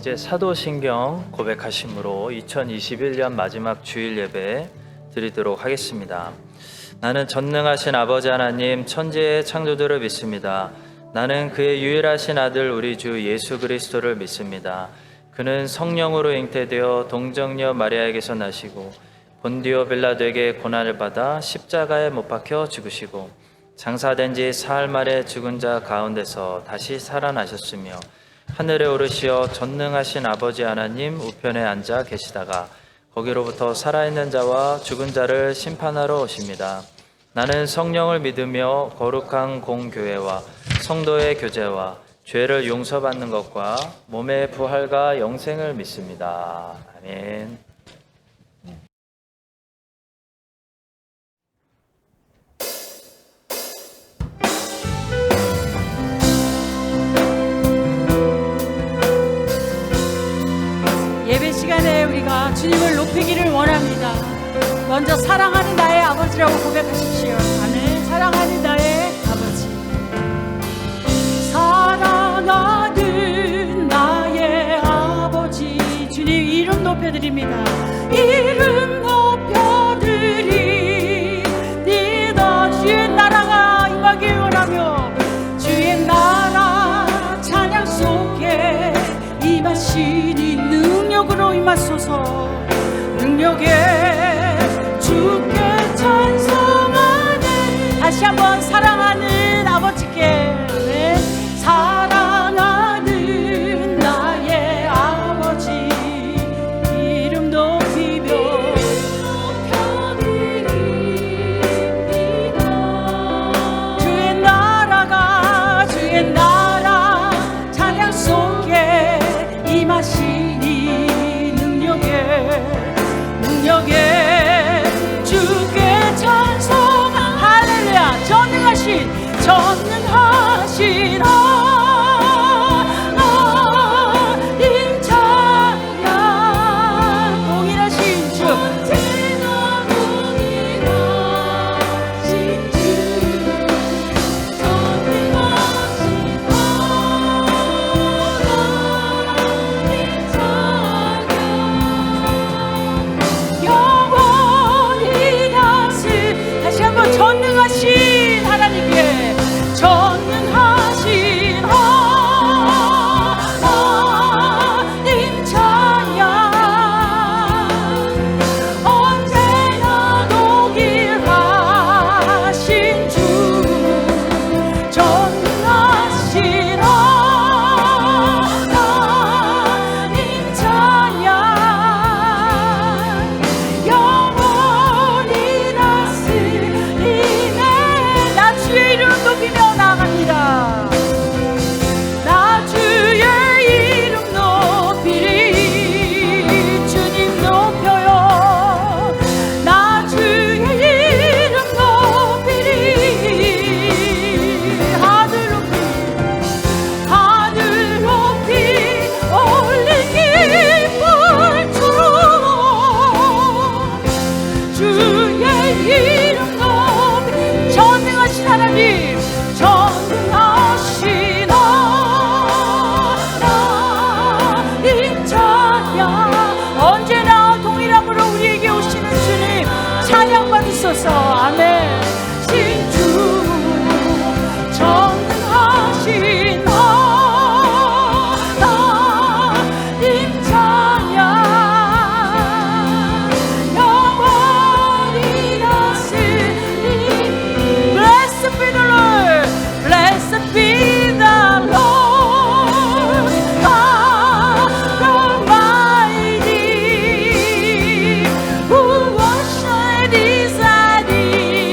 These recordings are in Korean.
이제 사도신경 고백하심으로 2021년 마지막 주일 예배 드리도록 하겠습니다. 나는 전능하신 아버지 하나님 천지의 창조주를 믿습니다. 나는 그의 유일하신 아들 우리 주 예수 그리스도를 믿습니다. 그는 성령으로 잉태되어 동정녀 마리아에게서 나시고 본디오 빌라도에게 고난을 받아 십자가에 못 박혀 죽으시고 장사된 지 사흘 만에 죽은 자 가운데서 다시 살아나셨으며 하늘에 오르시어 전능하신 아버지 하나님 우편에 앉아 계시다가 거기로부터 살아있는 자와 죽은 자를 심판하러 오십니다. 나는 성령을 믿으며 거룩한 공교회와 성도의 교제와 죄를 용서받는 것과 몸의 부활과 영생을 믿습니다. 아멘. 예배 시간에 우리가 주님을 높이기를 원합니다. 먼저 사랑하는 나의 아버지라고 고백하십시오. 아멘. 사랑하는 나의 아버지, 사랑하는 나의 아버지, 주님 이름 높여드립니다. 이름 높여드립니다. 주의 나라가 임하길 원하며 주의 나라 찬양 속에 임하시니 능력으로 임하소서. 능력에 주께 찬송하는, 다시 한번 사랑하는 아버지께, 네. 사랑하는 나의 아버지 이름 높이며 주의 나라가 주의 나라 찬양 속에 임하시니 능력에 주께 찬송. 할렐루야. 전능하신 하나님 찬양. 동일하신 주, 전능하신 하나님께 전능하신 하나님 찬양. 언제나 동일하신 주, 전능하신 하나님 찬양. 영원히 다스리네. 나 주의 이름 높이며 나아갑니다. 나 주의 이름 높이리. 주님 높여요. 나 주의 이름 높이리. 하늘 높이 올린 기쁠 주의 이름 높이. 전능하신 하나님, 전능하신 하나님 찬양. 언제나 동일함으로 우리에게 오시는 주님 찬양 받으소서. 아멘. 신주 전능하신 하나님 찬양. 영원히 다스리니. Blessed be the Lord, blessed be the Lord God Almighty, who was and is and is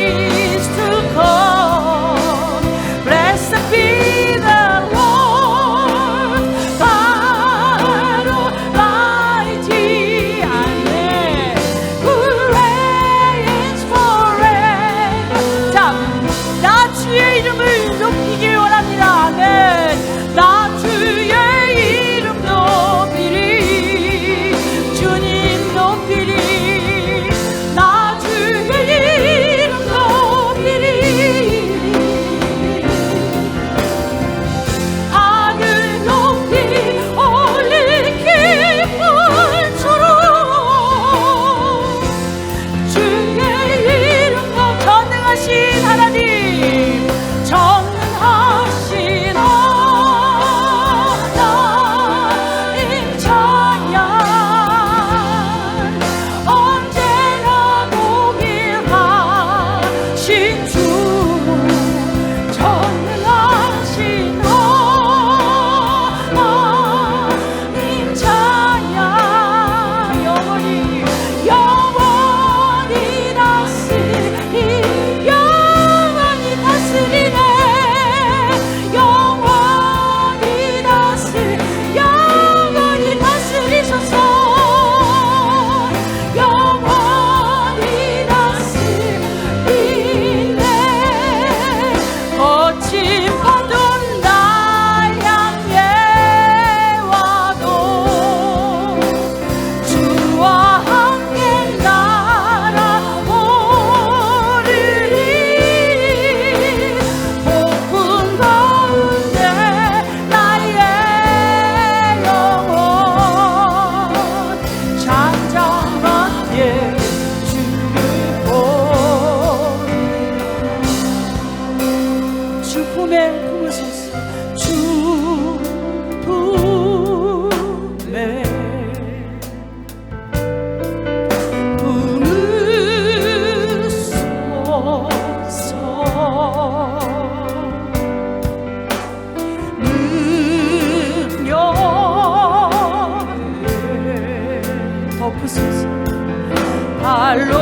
발로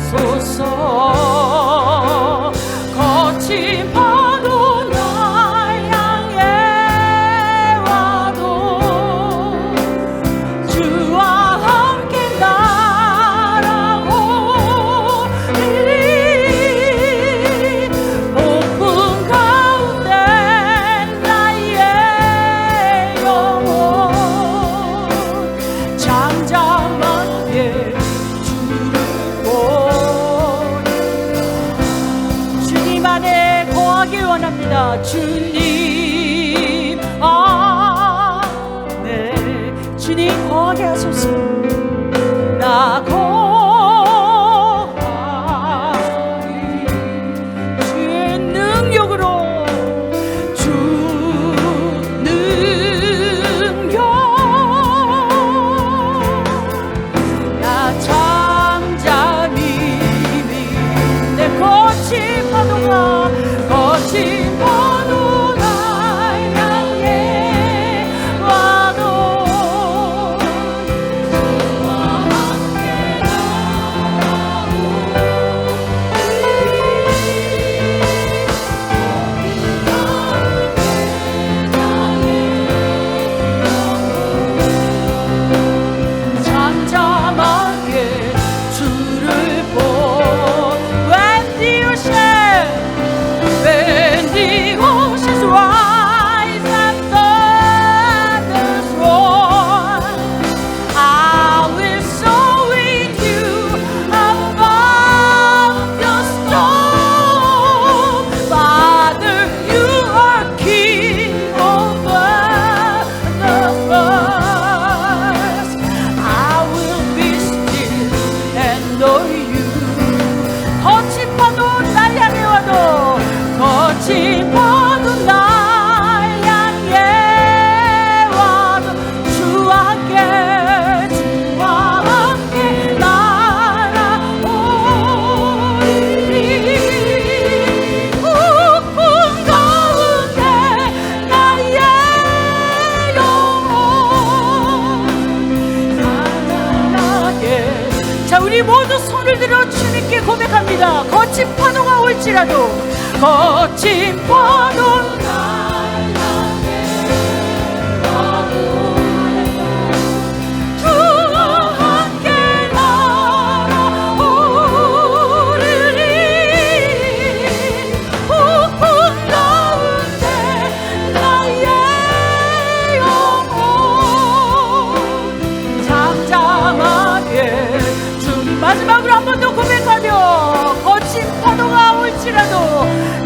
덮으소서. 거친 파도 날 향해 와도 주와 함께 날아오리니 폭풍 가운데 나의 영혼 잠잠하게 주를 보리라. 주님 안에 거하길 원합니다. 주님 안에 주님 거하게 하소서. 나 거하리 주의 능력으로 주 능력 나 잠잠히 내 거친 파도가 거친 파도 날 향해 와도 주와 함께 잠잠하게 주를 보. When the oceans rise and thunders roar, I will soar with you above the storm. Father, you are King over the earth. I will be still and know you. 거친 파도 날 향해 와도 거친 파도 날 향해 와도 주와 함께 날아오리니 폭풍 가운데 나의 영혼 가난하게. 자, 우리 모두 손을 들어 주님께 고백합니다. 거친 파도가 올지라도 거친 파도 날 향해 와도 주와 함께 날아오르리. 폭풍 가운데 나의 영혼 잠잠하게. 주님 마지막으로 한 번 더 고백하며 거친 파도가 올지라도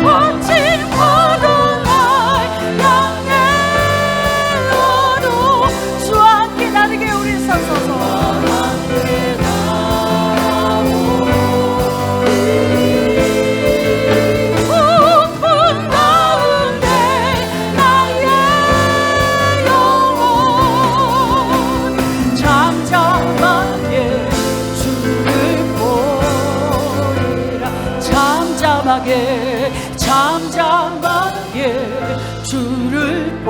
거친 파도 날 향해 와도 주와 함께 나르게 우리 서서서 함께 날아오리니 폭풍 가운데 나의 영혼 잠잠하게 주를 보리라. 잠잠하게 주를 보.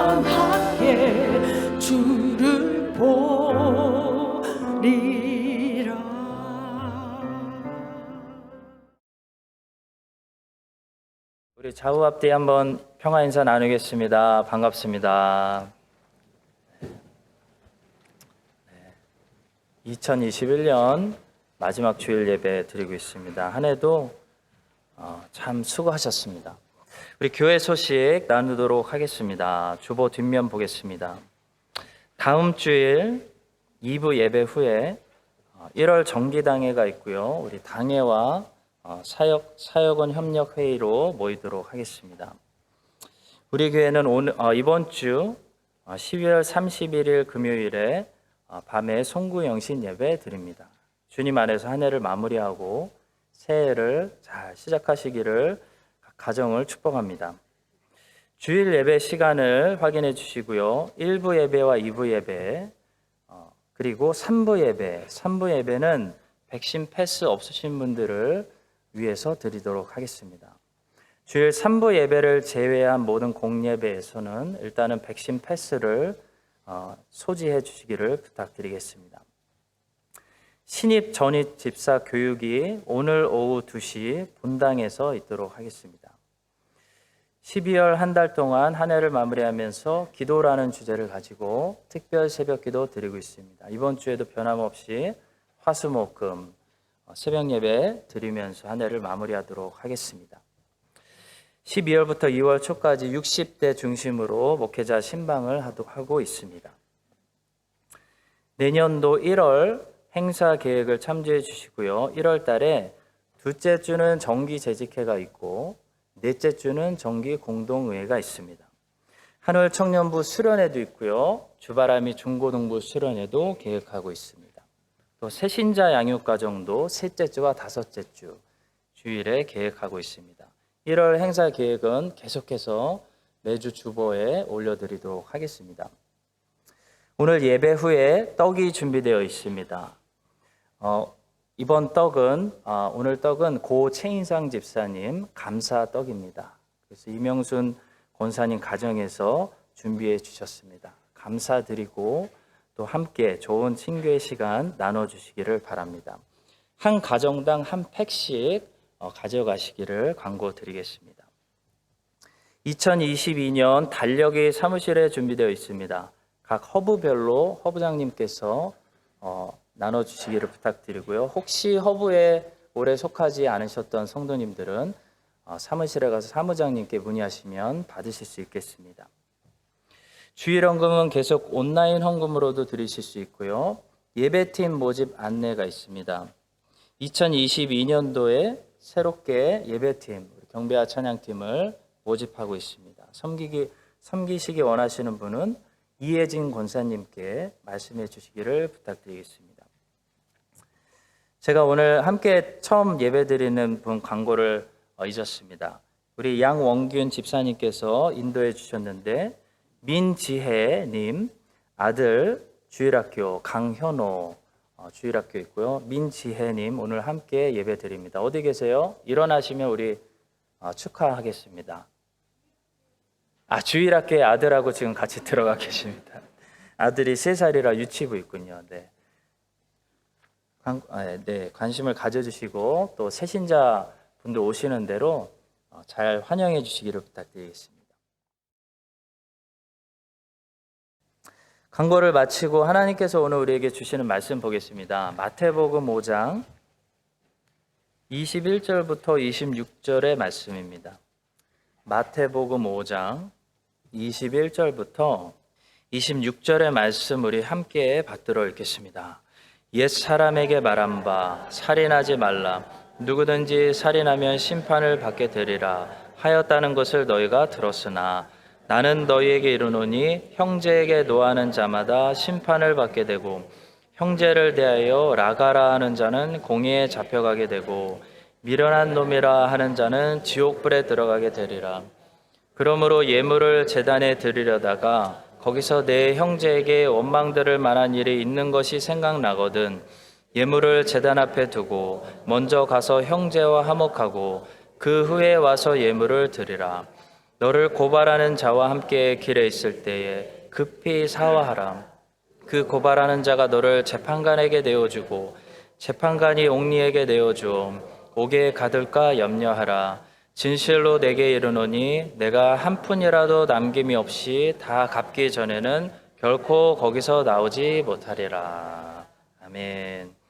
잠잠하게 주를 보리라. 우리 좌우 앞뒤 한번 평화 인사 나누겠습니다. 반갑습니다. 2021년 마지막 주일 예배 드리고 있습니다. 한 해도 참 수고하셨습니다. 우리 교회 소식 나누도록 하겠습니다. 주보 뒷면 보겠습니다. 다음 주일 2부 예배 후에 1월 정기당회가 있고요. 우리 당회와 사역원 협력회의로 모이도록 하겠습니다. 우리 교회는 이번 주 12월 31일 금요일에 밤에 송구영신 예배 드립니다. 주님 안에서 한 해를 마무리하고 새해를 잘 시작하시기를 가정을 축복합니다. 주일 예배 시간을 확인해 주시고요. 1부 예배와 2부 예배 그리고 3부 예배는 백신 패스 없으신 분들을 위해서 드리도록 하겠습니다. 주일 3부 예배를 제외한 모든 공예배에서는 일단은 백신 패스를 소지해 주시기를 부탁드리겠습니다. 신입 전입 집사 교육이 오늘 오후 2시 본당에서 있도록 하겠습니다. 12월 한 달 동안 한 해를 마무리하면서 기도라는 주제를 가지고 특별 새벽 기도 드리고 있습니다. 이번 주에도 변함없이 화수목금 새벽 예배 드리면서 한 해를 마무리하도록 하겠습니다. 12월부터 2월 초까지 60대 중심으로 목회자 신방을 하고 있습니다. 내년도 1월 행사 계획을 참조해 주시고요. 1월 달에 둘째 주는 정기 재직회가 있고 넷째 주는 정기 공동의회가 있습니다. 한올 청년부 수련회도 있고요. 주바람이 중고등부 수련회도 계획하고 있습니다. 또 새신자 양육과정도 셋째 주와 다섯째 주 주일에 계획하고 있습니다. 1월 행사 계획은 계속해서 매주 주보에 올려드리도록 하겠습니다. 오늘 예배 후에 떡이 준비되어 있습니다. 이번 떡은 오늘 떡은 고 최인상 집사님 감사 떡입니다. 그래서 이명순 권사님 가정에서 준비해 주셨습니다. 감사드리고 또 함께 좋은 친교의 시간 나눠주시기를 바랍니다. 한 가정당 한 팩씩 가져가시기를 광고드리겠습니다. 2022년 달력이 사무실에 준비되어 있습니다. 각 허브별로 허브장님께서 나눠주시기를 부탁드리고요. 혹시 허브에 오래 속하지 않으셨던 성도님들은 사무실에 가서 사무장님께 문의하시면 받으실 수 있겠습니다. 주일 헌금은 계속 온라인 헌금으로도 드리실 수 있고요. 예배팀 모집 안내가 있습니다. 2022년도에 새롭게 예배팀, 경배와 찬양팀을 모집하고 있습니다. 섬기시기 원하시는 분은 이혜진 권사님께 말씀해 주시기를 부탁드리겠습니다. 제가 오늘 함께 처음 예배드리는 분 광고를 잊었습니다. 우리 양원균 집사님께서 인도해 주셨는데 민지혜님 아들 주일학교 강현호 주일학교 있고요. 민지혜님 오늘 함께 예배드립니다. 어디 계세요? 일어나시면 우리 축하하겠습니다. 주일학교의 아들하고 지금 같이 들어가 계십니다. 아들이 3살이라 유치부 있군요. 네, 관심을 가져주시고 또 새신자 분들 오시는 대로 잘 환영해 주시기를 부탁드리겠습니다. 광고를 마치고 하나님께서 오늘 우리에게 주시는 말씀 보겠습니다. 마태복음 5장 21절부터 26절의 말씀입니다. 마태복음 5장 21절부터 26절의 말씀 우리 함께 받들어 읽겠습니다. 옛 사람에게 말한 바 살인하지 말라. 누구든지 살인하면 심판을 받게 되리라 하였다는 것을 너희가 들었으나 나는 너희에게 이르노니 형제에게 노하는 자마다 심판을 받게 되고 형제를 대하여 라가라 하는 자는 공의에 잡혀가게 되고 미련한 놈이라 하는 자는 지옥불에 들어가게 되리라. 그러므로 예물을 제단에 드리려다가 거기서 내 형제에게 원망 들을 만한 일이 있는 것이 생각나거든 예물을 제단 앞에 두고 먼저 가서 형제와 화목하고 그 후에 와서 예물을 드리라. 너를 고발하는 자와 함께 길에 있을 때에 급히 사화하라. 그 고발하는 자가 너를 재판관에게 내어주고 재판관이 옥리에게 내어주어 옥에 가둘까 염려하라. 진실로 내게 이르노니 내가 한 푼이라도 남김이 없이 다 갚기 전에는 결코 거기서 나오지 못하리라. 아멘.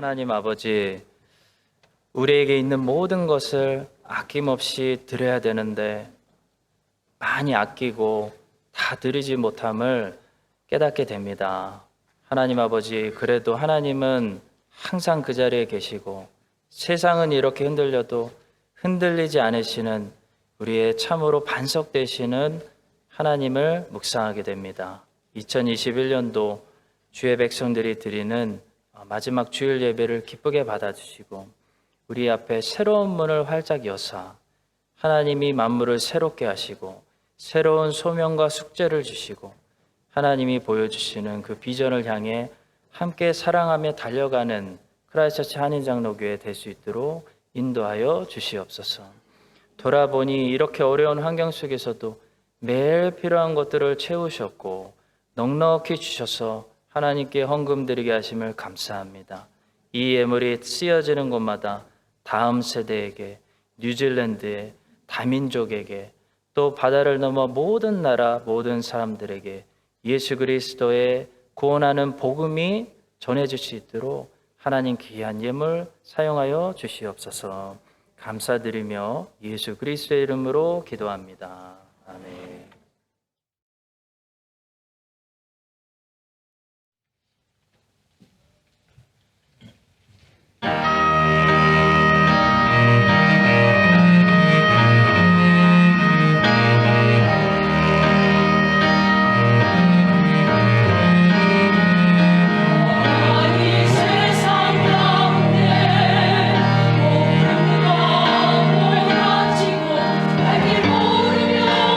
하나님 아버지, 우리에게 있는 모든 것을 아낌없이 드려야 되는데 많이 아끼고 다 드리지 못함을 깨닫게 됩니다. 하나님 아버지, 그래도 하나님은 항상 그 자리에 계시고 세상은 이렇게 흔들려도 흔들리지 않으시는 우리의 참으로 반석되시는 하나님을 묵상하게 됩니다. 2021년도 주의 백성들이 드리는 마지막 주일 예배를 기쁘게 받아주시고 우리 앞에 새로운 문을 활짝 여사 하나님이 만물을 새롭게 하시고 새로운 소명과 숙제를 주시고 하나님이 보여주시는 그 비전을 향해 함께 사랑하며 달려가는 크라이스트처치 한인장로교회 될 수 있도록 인도하여 주시옵소서. 돌아보니 이렇게 어려운 환경 속에서도 매일 필요한 것들을 채우셨고 넉넉히 주셔서 하나님께 헌금 드리게 하심을 감사합니다. 이 예물이 쓰여지는 곳마다 다음 세대에게, 뉴질랜드에, 다민족에게, 또 바다를 넘어 모든 나라, 모든 사람들에게 예수 그리스도의 구원하는 복음이 전해질 수 있도록 하나님 귀한 예물 사용하여 주시옵소서. 감사드리며 예수 그리스도의 이름으로 기도합니다. 아멘. 알게 모르면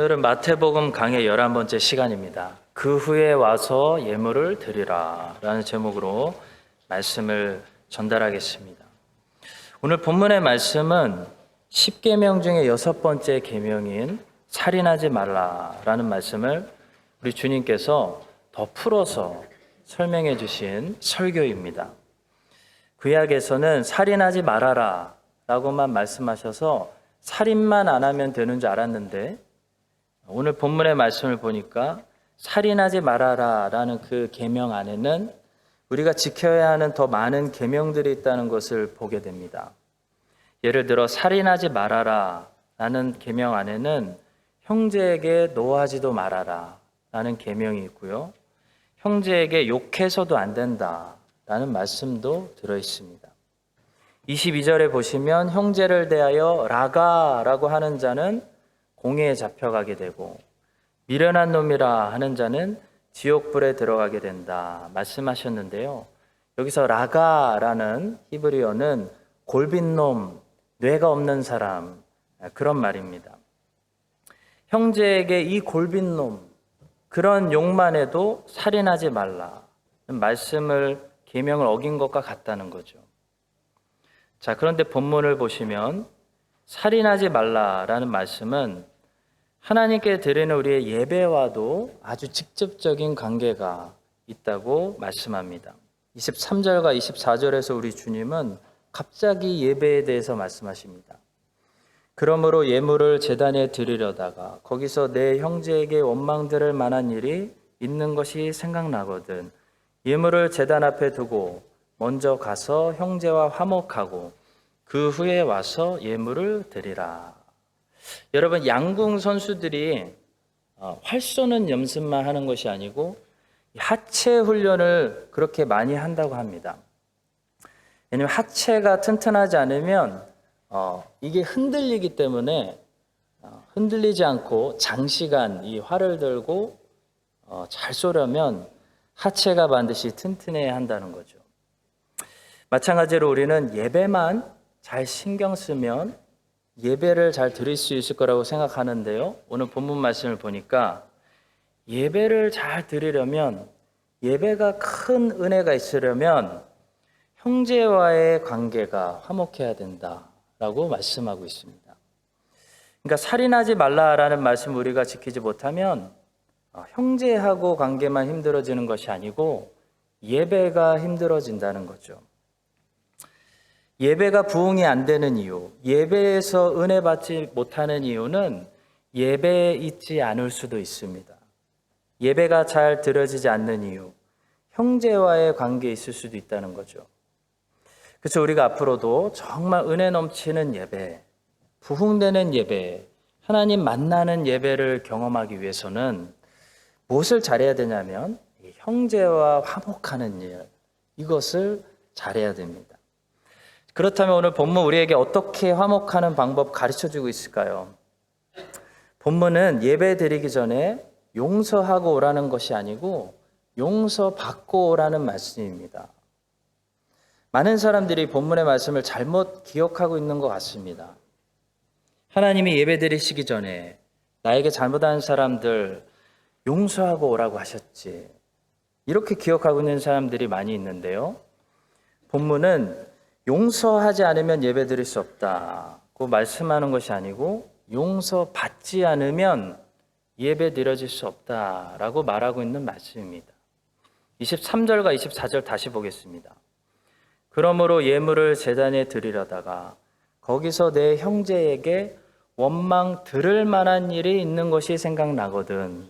오늘은 마태복음 강의 11번째 시간입니다. 그 후에 와서 예물을 드리라 라는 제목으로 말씀을 전달하겠습니다. 오늘 본문의 말씀은 10계명 중에 6번째 계명인 살인하지 말라라는 말씀을 우리 주님께서 더 풀어서 설명해 주신 설교입니다. 구약에서는 살인하지 말아라 라고만 말씀하셔서 살인만 안 하면 되는 줄 알았는데 오늘 본문의 말씀을 보니까 살인하지 말아라 라는 그 계명 안에는 우리가 지켜야 하는 더 많은 계명들이 있다는 것을 보게 됩니다. 예를 들어 살인하지 말아라 라는 계명 안에는 형제에게 노하지도 말아라 라는 계명이 있고요. 형제에게 욕해서도 안 된다 라는 말씀도 들어 있습니다. 22절에 보시면 형제를 대하여 라가라고 하는 자는 공회에 잡혀가게 되고 미련한 놈이라 하는 자는 지옥불에 들어가게 된다 말씀하셨는데요. 여기서 라가라는 히브리어는 골빈 놈, 뇌가 없는 사람 그런 말입니다. 형제에게 이 골빈 놈 그런 욕만 해도 살인하지 말라 말씀을 계명을 어긴 것과 같다는 거죠. 자, 그런데 본문을 보시면 살인하지 말라라는 말씀은 하나님께 드리는 우리의 예배와도 아주 직접적인 관계가 있다고 말씀합니다. 23절과 24절에서 우리 주님은 갑자기 예배에 대해서 말씀하십니다. 그러므로 예물을 제단에 드리려다가 거기서 내 형제에게 원망 들을 만한 일이 있는 것이 생각나거든 예물을 제단 앞에 두고 먼저 가서 형제와 화목하고 그 후에 와서 예물을 드리라. 여러분 양궁 선수들이 활 쏘는 연습만 하는 것이 아니고 하체 훈련을 그렇게 많이 한다고 합니다. 왜냐하면 하체가 튼튼하지 않으면 이게 흔들리기 때문에 흔들리지 않고 장시간 이 활을 들고 잘 쏘려면 하체가 반드시 튼튼해야 한다는 거죠. 마찬가지로 우리는 예배만 잘 신경 쓰면 예배를 잘 드릴 수 있을 거라고 생각하는데요. 오늘 본문 말씀을 보니까 예배를 잘 드리려면 예배가 큰 은혜가 있으려면 형제와의 관계가 화목해야 된다라고 말씀하고 있습니다. 그러니까 살인하지 말라라는 말씀 우리가 지키지 못하면 형제하고 관계만 힘들어지는 것이 아니고 예배가 힘들어진다는 거죠. 예배가 부응이 안 되는 이유, 예배에서 은혜 받지 못하는 이유는 예배에 있지 않을 수도 있습니다. 예배가 잘 드려지지 않는 이유, 형제와의 관계에 있을 수도 있다는 거죠. 그래서 우리가 앞으로도 정말 은혜 넘치는 예배, 부흥되는 예배, 하나님 만나는 예배를 경험하기 위해서는 무엇을 잘해야 되냐면 형제와 화목하는 일, 이것을 잘해야 됩니다. 그렇다면 오늘 본문 우리에게 어떻게 화목하는 방법 가르쳐주고 있을까요? 본문은 예배 드리기 전에 용서하고 오라는 것이 아니고 용서받고 오라는 말씀입니다. 많은 사람들이 본문의 말씀을 잘못 기억하고 있는 것 같습니다. 하나님이 예배 드리시기 전에 나에게 잘못한 사람들 용서하고 오라고 하셨지. 이렇게 기억하고 있는 사람들이 많이 있는데요. 본문은 용서하지 않으면 예배 드릴 수 없다고 말씀하는 것이 아니고 용서받지 않으면 예배 드려질 수 없다라고 말하고 있는 말씀입니다. 23절과 24절 다시 보겠습니다. 그러므로 예물을 제단에 드리려다가 거기서 내 형제에게 원망 들을 만한 일이 있는 것이 생각나거든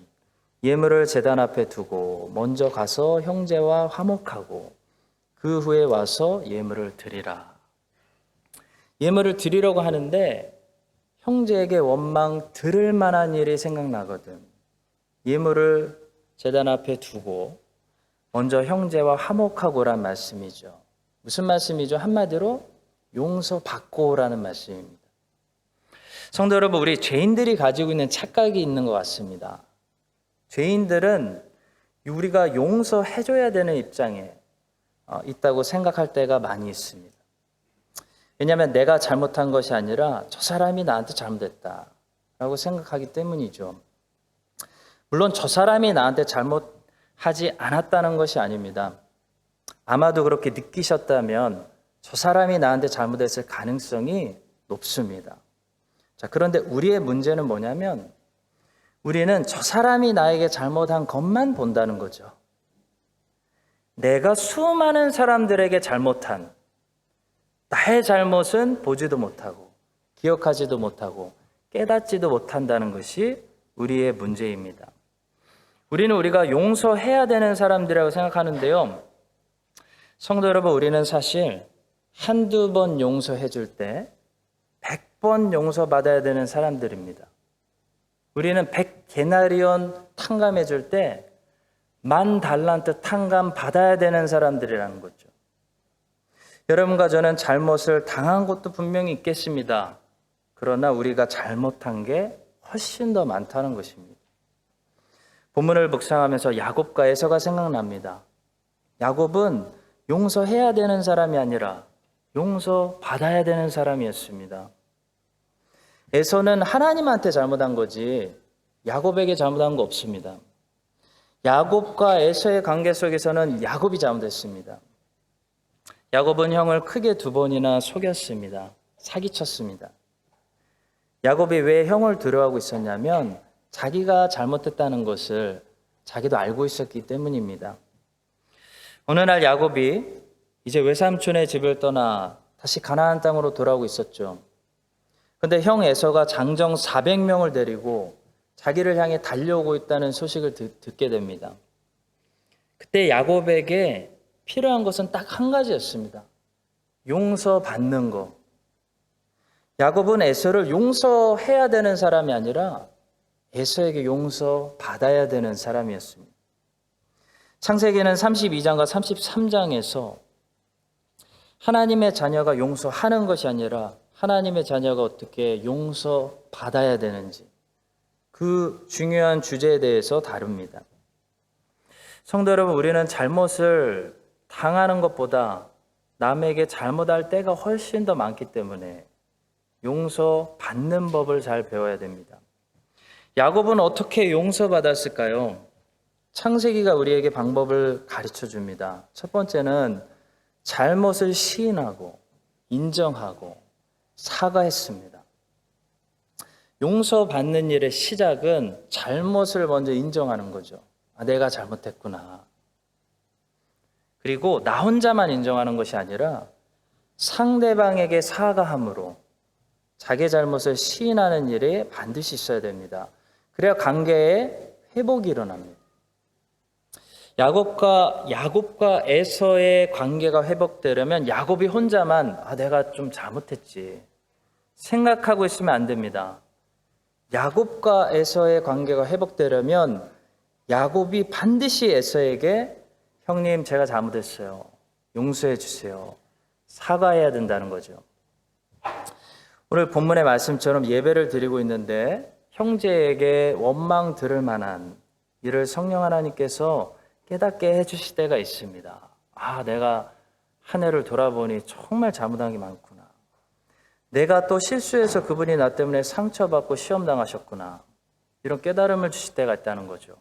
예물을 제단 앞에 두고 먼저 가서 형제와 화목하고 그 후에 와서 예물을 드리라. 예물을 드리려고 하는데 형제에게 원망 들을 만한 일이 생각나거든 예물을 제단 앞에 두고 먼저 형제와 화목하고란 말씀이죠. 무슨 말씀이죠? 한마디로 용서받고 오라는 말씀입니다. 성도 여러분, 우리 죄인들이 가지고 있는 착각이 있는 것 같습니다. 죄인들은 우리가 용서해줘야 되는 입장에 있다고 생각할 때가 많이 있습니다. 왜냐하면 내가 잘못한 것이 아니라 저 사람이 나한테 잘못했다라고 생각하기 때문이죠. 물론 저 사람이 나한테 잘못하지 않았다는 것이 아닙니다. 아마도 그렇게 느끼셨다면 저 사람이 나한테 잘못했을 가능성이 높습니다. 자, 그런데 우리의 문제는 뭐냐면 우리는 저 사람이 나에게 잘못한 것만 본다는 거죠. 내가 수많은 사람들에게 잘못한 나의 잘못은 보지도 못하고 기억하지도 못하고 깨닫지도 못한다는 것이 우리의 문제입니다. 우리는 우리가 용서해야 되는 사람들이라고 생각하는데요. 성도 여러분, 우리는 사실 한두 번 용서해 줄 때 100번 용서받아야 되는 사람들입니다. 우리는 100데나리온 탕감해 줄 때 10,000달란트 탕감 받아야 되는 사람들이라는 거죠. 여러분과 저는 잘못을 당한 것도 분명히 있겠습니다. 그러나 우리가 잘못한 게 훨씬 더 많다는 것입니다. 본문을 묵상하면서 야곱과 에서가 생각납니다. 야곱은 용서해야 되는 사람이 아니라 용서받아야 되는 사람이었습니다. 에서는 하나님한테 잘못한 거지 야곱에게 잘못한 거 없습니다. 야곱과 에서의 관계 속에서는 야곱이 잘못했습니다. 야곱은 형을 크게 2번이나 속였습니다. 사기쳤습니다. 야곱이 왜 형을 두려워하고 있었냐면 자기가 잘못했다는 것을 자기도 알고 있었기 때문입니다. 어느 날 야곱이 이제 외삼촌의 집을 떠나 다시 가나안 땅으로 돌아오고 있었죠. 근데 형 에서가 장정 400명을 데리고 자기를 향해 달려오고 있다는 소식을 듣게 됩니다. 그때 야곱에게 필요한 것은 딱 한 가지였습니다. 용서받는 것. 야곱은 에서를 용서해야 되는 사람이 아니라 에서에게 용서받아야 되는 사람이었습니다. 창세기는 32장과 33장에서 하나님의 자녀가 용서하는 것이 아니라 하나님의 자녀가 어떻게 용서받아야 되는지 그 중요한 주제에 대해서 다룹니다. 성도 여러분, 우리는 잘못을 당하는 것보다 남에게 잘못할 때가 훨씬 더 많기 때문에 용서받는 법을 잘 배워야 됩니다. 야곱은 어떻게 용서받았을까요? 창세기가 우리에게 방법을 가르쳐 줍니다. 첫 번째는 잘못을 시인하고 인정하고 사과했습니다. 용서받는 일의 시작은 잘못을 먼저 인정하는 거죠. 내가 잘못했구나. 그리고 나 혼자만 인정하는 것이 아니라 상대방에게 사과함으로 자기 잘못을 시인하는 일이 반드시 있어야 됩니다. 그래야 관계에 회복이 일어납니다. 야곱과 에서의 관계가 회복되려면 야곱이 혼자만 내가 좀 잘못했지 생각하고 있으면 안 됩니다. 야곱과 에서의 관계가 회복되려면 야곱이 반드시 에서에게 형님 제가 잘못했어요. 용서해 주세요. 사과해야 된다는 거죠. 오늘 본문의 말씀처럼 예배를 드리고 있는데 형제에게 원망 들을 만한 일을 성령 하나님께서 깨닫게 해주실 때가 있습니다. 내가 한 해를 돌아보니 정말 잘못한 게 많구나. 내가 또 실수해서 그분이 나 때문에 상처받고 시험당하셨구나. 이런 깨달음을 주실 때가 있다는 거죠.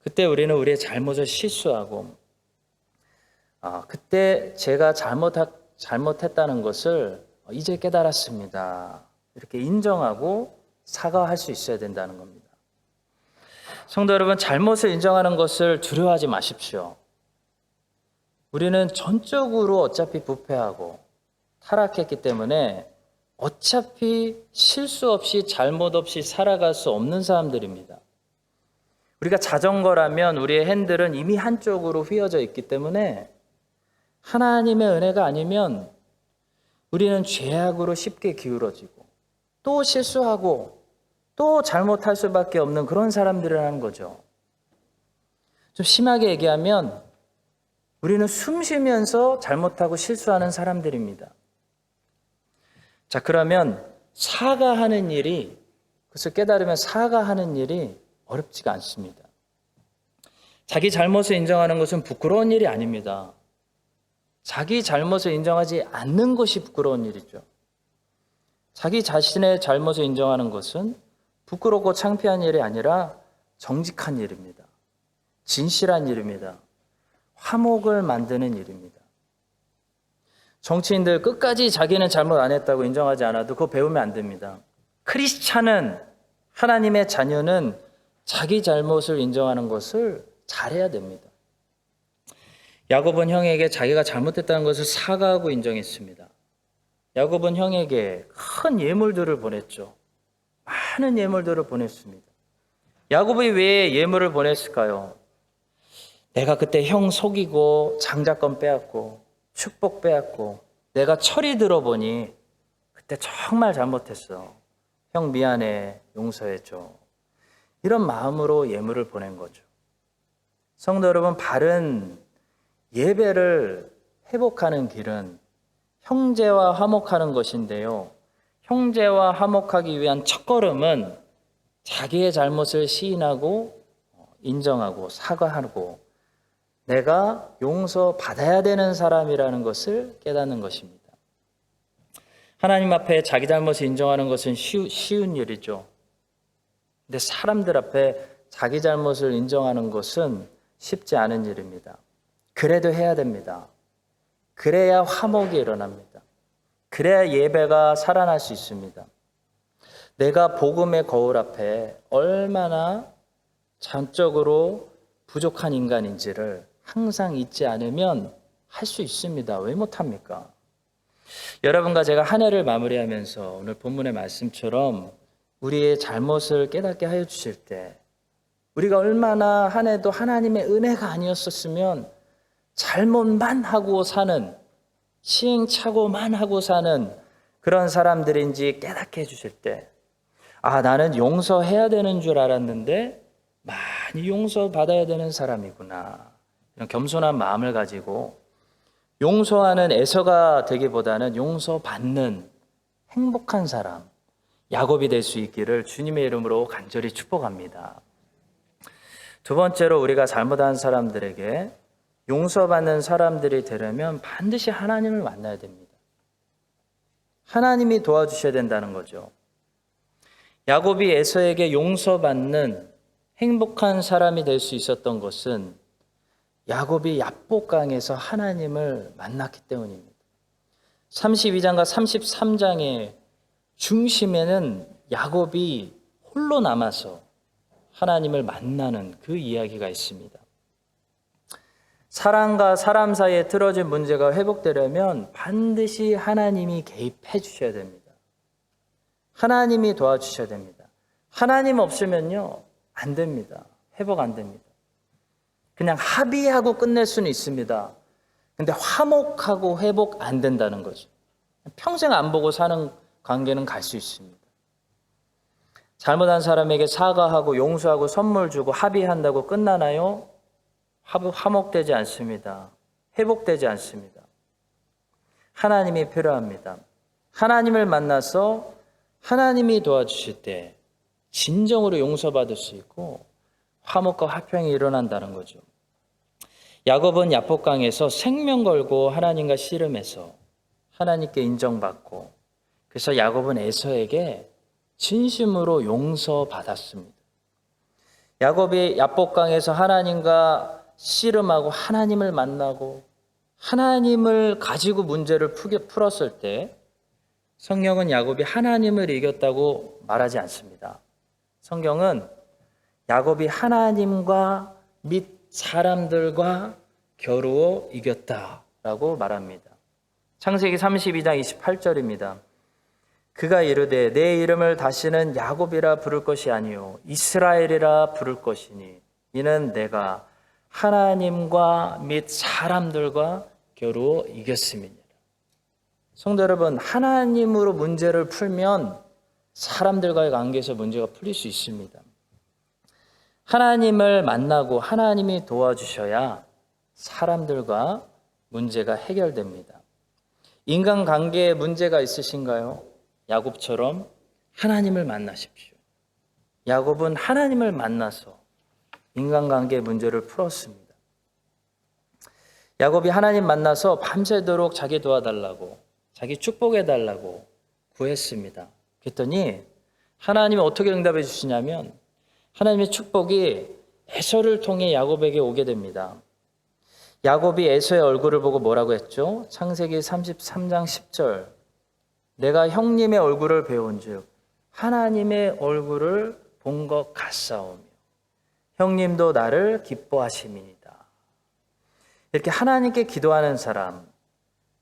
그때 우리는 우리의 잘못을 실수하고 그때 제가 잘못했다는 것을 이제 깨달았습니다. 이렇게 인정하고 사과할 수 있어야 된다는 겁니다. 성도 여러분, 잘못을 인정하는 것을 두려워하지 마십시오. 우리는 전적으로 어차피 부패하고 타락했기 때문에 어차피 실수 없이 잘못 없이 살아갈 수 없는 사람들입니다. 우리가 자전거라면 우리의 핸들은 이미 한쪽으로 휘어져 있기 때문에 하나님의 은혜가 아니면 우리는 죄악으로 쉽게 기울어지고 또 실수하고 또 잘못할 수밖에 없는 그런 사람들이라는 거죠. 좀 심하게 얘기하면 우리는 숨 쉬면서 잘못하고 실수하는 사람들입니다. 자, 그러면 사과하는 일이, 그것을 깨달으면 사과하는 일이 어렵지가 않습니다. 자기 잘못을 인정하는 것은 부끄러운 일이 아닙니다. 자기 잘못을 인정하지 않는 것이 부끄러운 일이죠. 자기 자신의 잘못을 인정하는 것은 부끄럽고 창피한 일이 아니라 정직한 일입니다. 진실한 일입니다. 화목을 만드는 일입니다. 정치인들 끝까지 자기는 잘못 안 했다고 인정하지 않아도 그거 배우면 안 됩니다. 크리스찬은, 하나님의 자녀는 자기 잘못을 인정하는 것을 잘해야 됩니다. 야곱은 형에게 자기가 잘못했다는 것을 사과하고 인정했습니다. 야곱은 형에게 큰 예물들을 보냈죠. 많은 예물들을 보냈습니다. 야곱이 왜 예물을 보냈을까요? 내가 그때 형 속이고 장자권 빼앗고 축복 빼앗고 내가 철이 들어보니 그때 정말 잘못했어. 형 미안해, 용서해줘. 이런 마음으로 예물을 보낸 거죠. 성도 여러분, 바른 예배를 회복하는 길은 형제와 화목하는 것인데요. 형제와 화목하기 위한 첫걸음은 자기의 잘못을 시인하고 인정하고 사과하고 내가 용서받아야 되는 사람이라는 것을 깨닫는 것입니다. 하나님 앞에 자기 잘못을 인정하는 것은 쉬운 일이죠. 근데 사람들 앞에 자기 잘못을 인정하는 것은 쉽지 않은 일입니다. 그래도 해야 됩니다. 그래야 화목이 일어납니다. 그래야 예배가 살아날 수 있습니다. 내가 복음의 거울 앞에 얼마나 전적으로 부족한 인간인지를 항상 잊지 않으면 할 수 있습니다. 왜 못합니까? 여러분과 제가 한 해를 마무리하면서 오늘 본문의 말씀처럼 우리의 잘못을 깨닫게 하여 주실 때 우리가 얼마나 한 해도 하나님의 은혜가 아니었었으면 잘못만 하고 사는, 시행착오만 하고 사는 그런 사람들인지 깨닫게 해주실 때, 아, 나는 용서해야 되는 줄 알았는데 많이 용서받아야 되는 사람이구나. 이런 겸손한 마음을 가지고 용서하는 애서가 되기보다는 용서받는 행복한 사람, 야곱이 될 수 있기를 주님의 이름으로 간절히 축복합니다. 두 번째로 우리가 잘못한 사람들에게 용서받는 사람들이 되려면 반드시 하나님을 만나야 됩니다. 하나님이 도와주셔야 된다는 거죠. 야곱이 에서에게 용서받는 행복한 사람이 될 수 있었던 것은 야곱이 야복강에서 하나님을 만났기 때문입니다. 32장과 33장의 중심에는 야곱이 홀로 남아서 하나님을 만나는 그 이야기가 있습니다. 사람과 사람 사이에 틀어진 문제가 회복되려면 반드시 하나님이 개입해 주셔야 됩니다. 하나님이 도와주셔야 됩니다. 하나님 없으면요, 안 됩니다. 회복 안 됩니다. 그냥 합의하고 끝낼 수는 있습니다. 근데 화목하고 회복 안 된다는 거죠. 평생 안 보고 사는 관계는 갈 수 있습니다. 잘못한 사람에게 사과하고 용서하고 선물 주고 합의한다고 끝나나요? 화목되지 않습니다. 회복되지 않습니다. 하나님이 필요합니다. 하나님을 만나서 하나님이 도와주실 때 진정으로 용서받을 수 있고 화목과 화평이 일어난다는 거죠. 야곱은 야복강에서 생명 걸고 하나님과 씨름해서 하나님께 인정받고, 그래서 야곱은 에서에게 진심으로 용서받았습니다. 야곱이 야복강에서 하나님과 씨름하고 하나님을 만나고 하나님을 가지고 문제를 풀었을 때 성경은 야곱이 하나님을 이겼다고 말하지 않습니다. 성경은 야곱이 하나님과 및 사람들과 겨루어 이겼다라고 말합니다. 창세기 32장 28절입니다. 그가 이르되 내 이름을 다시는 야곱이라 부를 것이 아니요 이스라엘이라 부를 것이니 이는 내가 하나님과 및 사람들과 겨루어 이겼음이니라. 성도 여러분, 하나님으로 문제를 풀면 사람들과의 관계에서 문제가 풀릴 수 있습니다. 하나님을 만나고 하나님이 도와주셔야 사람들과 문제가 해결됩니다. 인간관계에 문제가 있으신가요? 야곱처럼 하나님을 만나십시오. 야곱은 하나님을 만나서 인간관계의 문제를 풀었습니다. 야곱이 하나님 만나서 밤새도록 자기 도와달라고, 자기 축복해달라고 구했습니다. 그랬더니 하나님이 어떻게 응답해 주시냐면 하나님의 축복이 에서를 통해 야곱에게 오게 됩니다. 야곱이 에서의 얼굴을 보고 뭐라고 했죠? 창세기 33장 10절. 내가 형님의 얼굴을 배운즉 하나님의 얼굴을 본 것 같사오며 형님도 나를 기뻐하심이니이다. 이렇게 하나님께 기도하는 사람,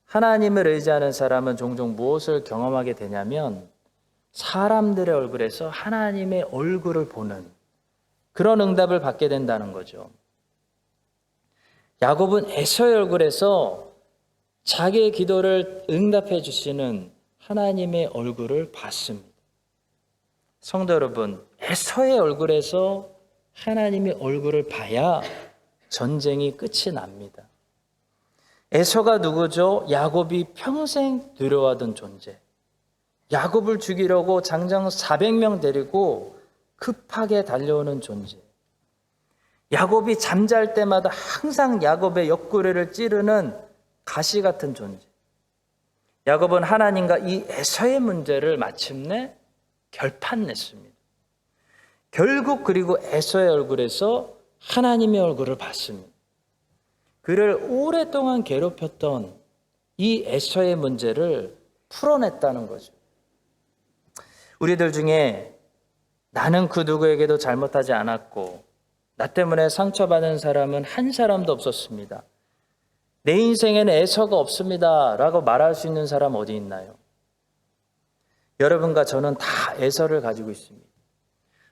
하나님을 의지하는 사람은 종종 무엇을 경험하게 되냐면 사람들의 얼굴에서 하나님의 얼굴을 보는 그런 응답을 받게 된다는 거죠. 야곱은 에서의 얼굴에서 자기의 기도를 응답해 주시는 하나님의 얼굴을 봤습니다. 성도 여러분, 에서의 얼굴에서 하나님의 얼굴을 봐야 전쟁이 끝이 납니다. 에서가 누구죠? 야곱이 평생 두려워하던 존재. 야곱을 죽이려고 장정 400명 데리고 급하게 달려오는 존재. 야곱이 잠잘 때마다 항상 야곱의 옆구리를 찌르는 가시 같은 존재. 야곱은 하나님과 이 에서의 문제를 마침내 결판냈습니다. 결국 그리고 에서의 얼굴에서 하나님의 얼굴을 봤습니다. 그를 오랫동안 괴롭혔던 이 에서의 문제를 풀어냈다는 거죠. 우리들 중에 나는 그 누구에게도 잘못하지 않았고 나 때문에 상처받은 사람은 한 사람도 없었습니다. 내 인생에는 에서가 없습니다 라고 말할 수 있는 사람 어디 있나요? 여러분과 저는 다 에서를 가지고 있습니다.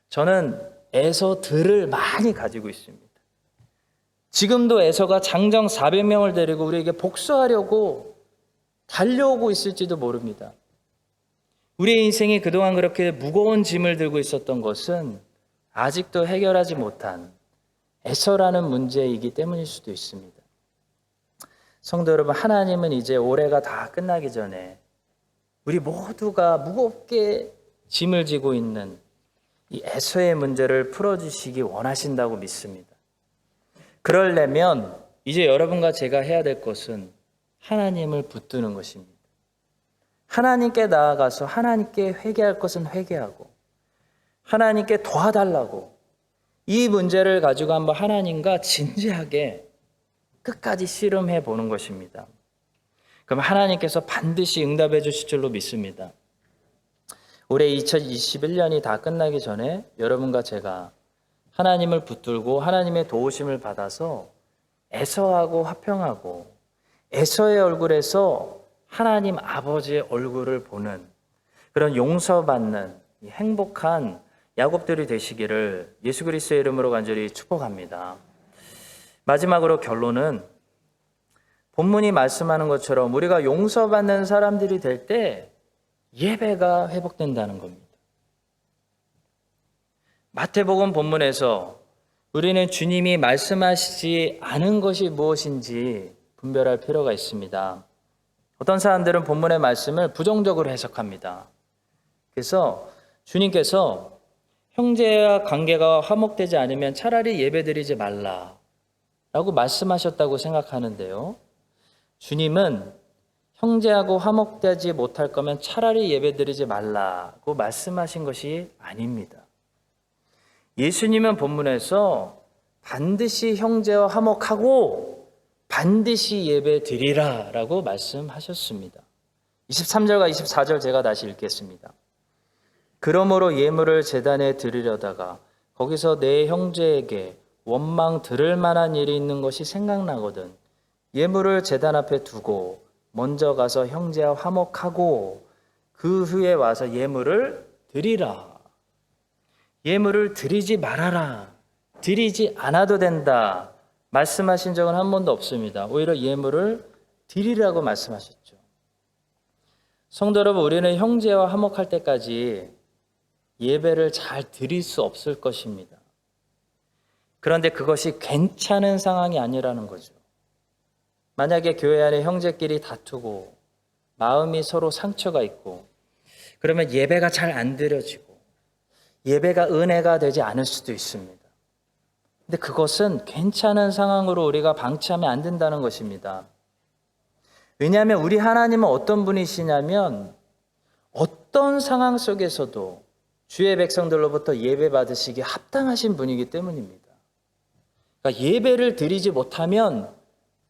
저는 에서들을 많이 가지고 있습니다. 지금도 에서가 장정 400명을 데리고 우리에게 복수하려고 달려오고 있을지도 모릅니다. 우리의 인생이 그동안 그렇게 무거운 짐을 들고 있었던 것은 아직도 해결하지 못한 에서라는 문제이기 때문일 수도 있습니다. 성도 여러분, 하나님은 이제 올해가 다 끝나기 전에 우리 모두가 무겁게 짐을 지고 있는 이 에서의 문제를 풀어주시기 원하신다고 믿습니다. 그러려면 이제 여러분과 제가 해야 될 것은 하나님을 붙드는 것입니다. 하나님께 나아가서 하나님께 회개할 것은 회개하고 하나님께 도와달라고 이 문제를 가지고 한번 하나님과 진지하게 끝까지 씨름해 보는 것입니다. 그럼 하나님께서 반드시 응답해 주실 줄로 믿습니다. 올해 2021년이 다 끝나기 전에 여러분과 제가 하나님을 붙들고 하나님의 도우심을 받아서 에서하고 화평하고 에서의 얼굴에서 하나님 아버지의 얼굴을 보는 그런 용서받는 행복한 야곱들이 되시기를 예수 그리스도의 이름으로 간절히 축복합니다. 마지막으로 결론은 본문이 말씀하는 것처럼 우리가 용서받는 사람들이 될 때 예배가 회복된다는 겁니다. 마태복음 본문에서 우리는 주님이 말씀하시지 않은 것이 무엇인지 분별할 필요가 있습니다. 어떤 사람들은 본문의 말씀을 부정적으로 해석합니다. 그래서 주님께서 형제와 관계가 화목되지 않으면 차라리 예배드리지 말라라고 말씀하셨다고 생각하는데요. 주님은 형제하고 화목되지 못할 거면 차라리 예배드리지 말라고 말씀하신 것이 아닙니다. 예수님은 본문에서 반드시 형제와 화목하고 반드시 예배드리라 라고 말씀하셨습니다. 23절과 24절 제가 다시 읽겠습니다. 그러므로 예물을 제단에 드리려다가 거기서 내 형제에게 원망 들을 만한 일이 있는 것이 생각나거든 예물을 제단 앞에 두고 먼저 가서 형제와 화목하고 그 후에 와서 예물을 드리라. 예물을 드리지 말아라. 드리지 않아도 된다. 말씀하신 적은 한 번도 없습니다. 오히려 예물을 드리라고 말씀하셨죠. 성도 여러분, 우리는 형제와 화목할 때까지 예배를 잘 드릴 수 없을 것입니다. 그런데 그것이 괜찮은 상황이 아니라는 거죠. 만약에 교회 안에 형제끼리 다투고 마음이 서로 상처가 있고 그러면 예배가 잘 안 드려지고 예배가 은혜가 되지 않을 수도 있습니다. 근데 그것은 괜찮은 상황으로 우리가 방치하면 안 된다는 것입니다. 왜냐하면 우리 하나님은 어떤 분이시냐면 어떤 상황 속에서도 주의 백성들로부터 예배 받으시기에 합당하신 분이기 때문입니다. 그러니까 예배를 드리지 못하면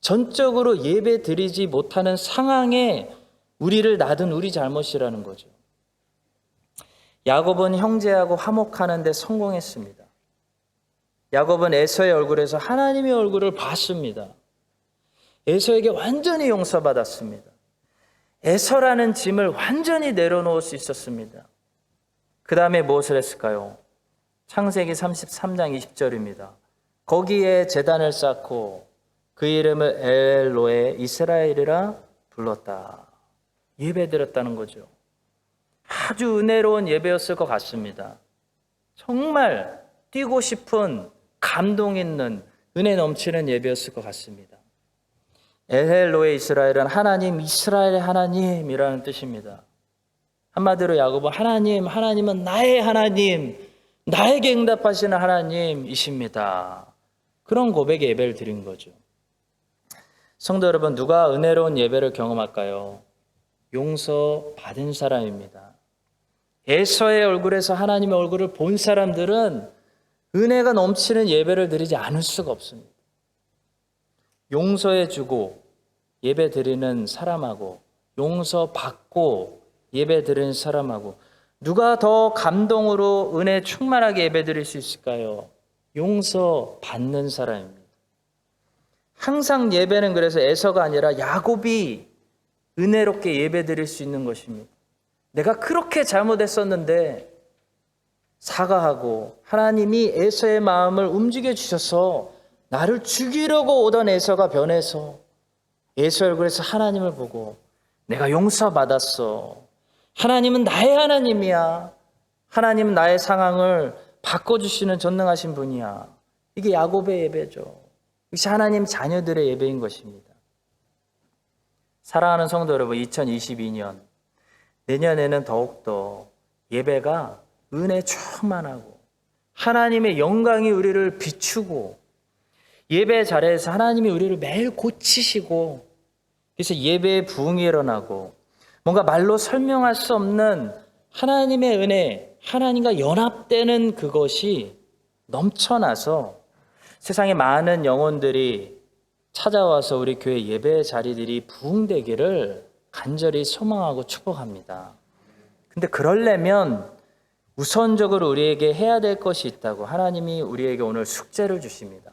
전적으로 예배 드리지 못하는 상황에 우리를 놔둔 우리 잘못이라는 거죠. 야곱은 형제하고 화목하는 데 성공했습니다. 야곱은 에서의 얼굴에서 하나님의 얼굴을 봤습니다. 에서에게 완전히 용서받았습니다. 에서라는 짐을 완전히 내려놓을 수 있었습니다. 그 다음에 무엇을 했을까요? 창세기 33장 20절입니다. 거기에 제단을 쌓고 그 이름을 엘로에 이스라엘이라 불렀다. 예배드렸다는 거죠. 아주 은혜로운 예배였을 것 같습니다. 정말 뛰고 싶은 감동 있는 은혜 넘치는 예배였을 것 같습니다. 엘로에 이스라엘은 하나님, 이스라엘의 하나님이라는 뜻입니다. 한마디로 야곱은 하나님은 나의 하나님, 나에게 응답하시는 하나님이십니다. 그런 고백의 예배를 드린 거죠. 성도 여러분, 누가 은혜로운 예배를 경험할까요? 용서받은 사람입니다. 에서의 얼굴에서 하나님의 얼굴을 본 사람들은 은혜가 넘치는 예배를 드리지 않을 수가 없습니다. 용서해주고 예배 드리는 사람하고 용서받고 예배 드리는 사람하고 누가 더 감동으로 은혜 충만하게 예배 드릴 수 있을까요? 용서받는 사람입니다. 항상 예배는 그래서 에서가 아니라 야곱이 은혜롭게 예배 드릴 수 있는 것입니다. 내가 그렇게 잘못했었는데 사과하고 하나님이 에서의 마음을 움직여 주셔서 나를 죽이려고 오던 에서가 변해서 에서 얼굴에서 하나님을 보고 내가 용서받았어. 하나님은 나의 하나님이야. 하나님은 나의 상황을 바꿔주시는 전능하신 분이야. 이게 야곱의 예배죠. 이것이 하나님 자녀들의 예배인 것입니다. 사랑하는 성도 여러분, 2022년 내년에는 더욱더 예배가 은혜 충만하고 하나님의 영광이 우리를 비추고 예배 자리에서 하나님이 우리를 매일 고치시고 그래서 예배의 부흥이 일어나고 뭔가 말로 설명할 수 없는 하나님의 은혜, 하나님과 연합되는 그것이 넘쳐나서 세상에 많은 영혼들이 찾아와서 우리 교회 예배 자리들이 부흥되기를 간절히 소망하고 축복합니다. 근데 그러려면 우선적으로 우리에게 해야 될 것이 있다고 하나님이 우리에게 오늘 숙제를 주십니다.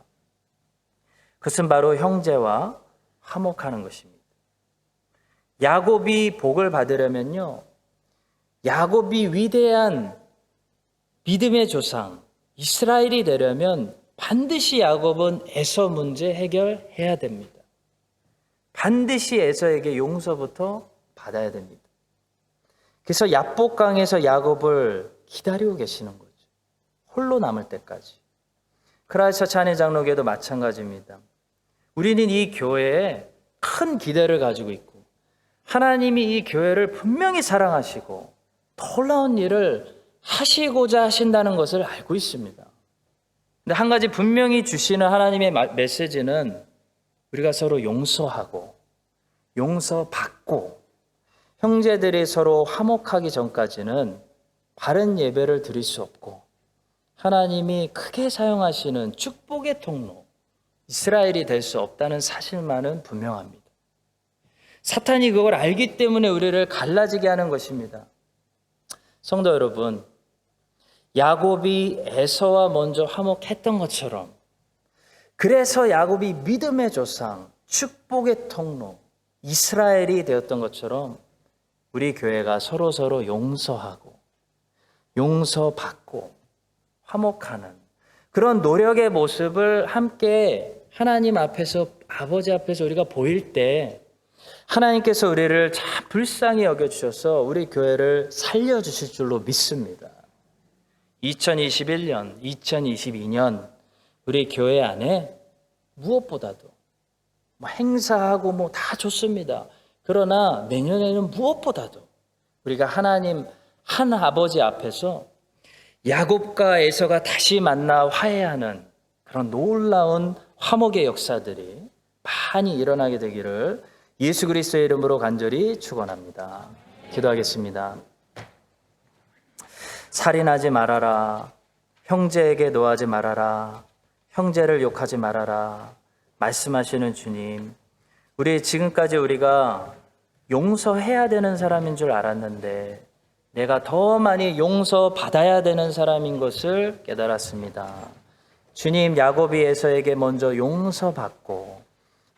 그것은 바로 형제와 화목하는 것입니다. 야곱이 복을 받으려면요, 야곱이 위대한 믿음의 조상 이스라엘이 되려면 반드시 야곱은 에서 문제 해결해야 됩니다. 반드시 에서에게 용서부터 받아야 됩니다. 그래서 야복강에서 야곱을 기다리고 계시는 거죠. 홀로 남을 때까지. 크라이스트 찬양 장로교도 마찬가지입니다. 우리는 이 교회에 큰 기대를 가지고 있고 하나님이 이 교회를 분명히 사랑하시고 놀라운 일을 하시고자 하신다는 것을 알고 있습니다. 근데 한 가지 분명히 주시는 하나님의 메시지는 우리가 서로 용서하고 용서받고 형제들이 서로 화목하기 전까지는 바른 예배를 드릴 수 없고 하나님이 크게 사용하시는 축복의 통로 이스라엘이 될 수 없다는 사실만은 분명합니다. 사탄이 그걸 알기 때문에 우리를 갈라지게 하는 것입니다. 성도 여러분, 야곱이 에서와 먼저 화목했던 것처럼 그래서 야곱이 믿음의 조상, 축복의 통로, 이스라엘이 되었던 것처럼 우리 교회가 서로 용서하고 용서받고 화목하는 그런 노력의 모습을 함께 하나님 앞에서 아버지 앞에서 우리가 보일 때 하나님께서 우리를 참 불쌍히 여겨주셔서 우리 교회를 살려주실 줄로 믿습니다. 2021년, 2022년 우리 교회 안에 무엇보다도 행사하고 다 좋습니다. 그러나 내년에는 무엇보다도 우리가 하나님 한 아버지 앞에서 야곱과 에서가 다시 만나 화해하는 그런 놀라운 화목의 역사들이 많이 일어나게 되기를 예수 그리스도의 이름으로 간절히 축원합니다. 기도하겠습니다. 살인하지 말아라, 형제에게 노하지 말아라, 형제를 욕하지 말아라 말씀하시는 주님, 우리 지금까지 우리가 용서해야 되는 사람인 줄 알았는데 내가 더 많이 용서받아야 되는 사람인 것을 깨달았습니다. 주님, 야곱이 에서에게 먼저 용서받고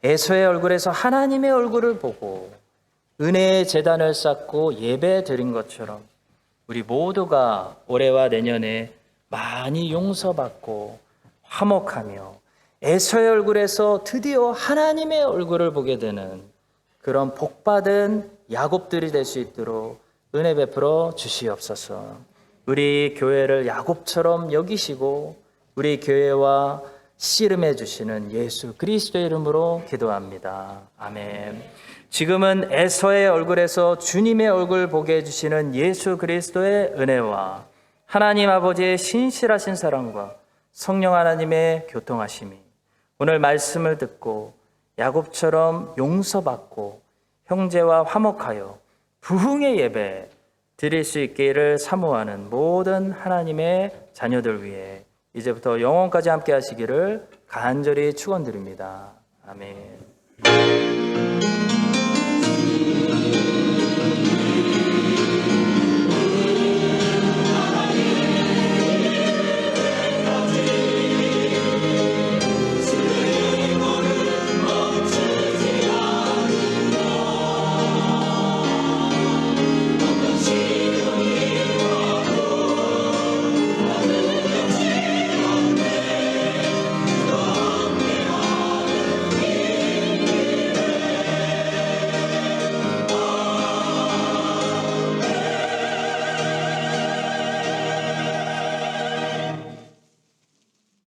에서의 얼굴에서 하나님의 얼굴을 보고 은혜의 제단을 쌓고 예배 드린 것처럼 우리 모두가 올해와 내년에 많이 용서받고 화목하며 에서의 얼굴에서 드디어 하나님의 얼굴을 보게 되는 그런 복받은 야곱들이 될 수 있도록 은혜 베풀어 주시옵소서. 우리 교회를 야곱처럼 여기시고 우리 교회와 씨름해 주시는 예수 그리스도의 이름으로 기도합니다. 아멘. 지금은 에서의 얼굴에서 주님의 얼굴 보게 해주시는 예수 그리스도의 은혜와 하나님 아버지의 신실하신 사랑과 성령 하나님의 교통하심이 오늘 말씀을 듣고 야곱처럼 용서받고 형제와 화목하여 부흥의 예배 드릴 수 있기를 사모하는 모든 하나님의 자녀들 위해 이제부터 영원까지 함께 하시기를 간절히 축원드립니다. 아멘.